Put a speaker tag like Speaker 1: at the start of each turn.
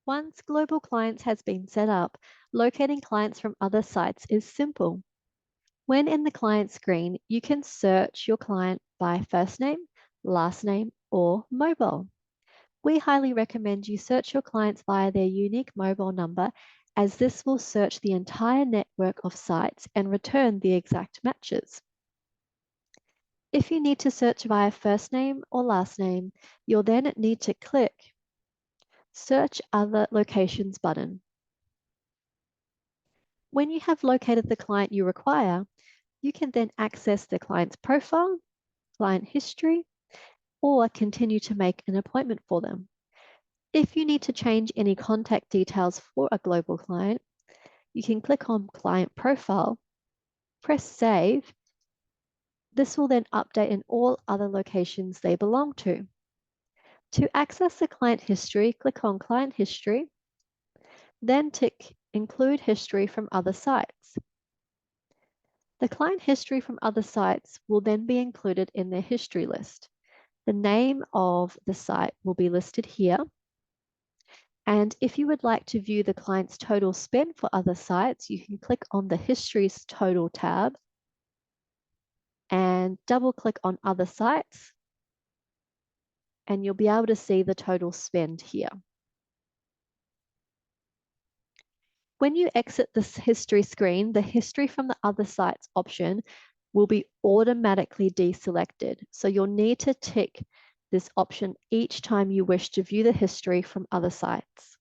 Speaker 1: Once Global Clients has been set up, locating clients from other sites is simple. When in the client screen, you can search your client by first name, last name, or mobile. We highly recommend you search your clients via their unique mobile number, as this will search the entire network of sites and return the exact matches. If you need to search via first name or last name, you'll then need to click Search Other Locations button. When you have located the client you require, you can then access the client's profile, client history, or continue to make an appointment for them. If you need to change any contact details for a global client, you can click on Client Profile, press Save. This will then update in all other locations they belong to. To access the client history, click on Client History, then tick Include History from Other Sites. The client history from other sites will then be included in their history list. The name of the site will be listed here. And if you would like to view the client's total spend for other sites, you can click on the Histories Total tab and double click on Other Sites, and you'll be able to see the total spend here. When you exit this history screen, the history from the other sites option will be automatically deselected. So you'll need to tick this option each time you wish to view the history from other sites.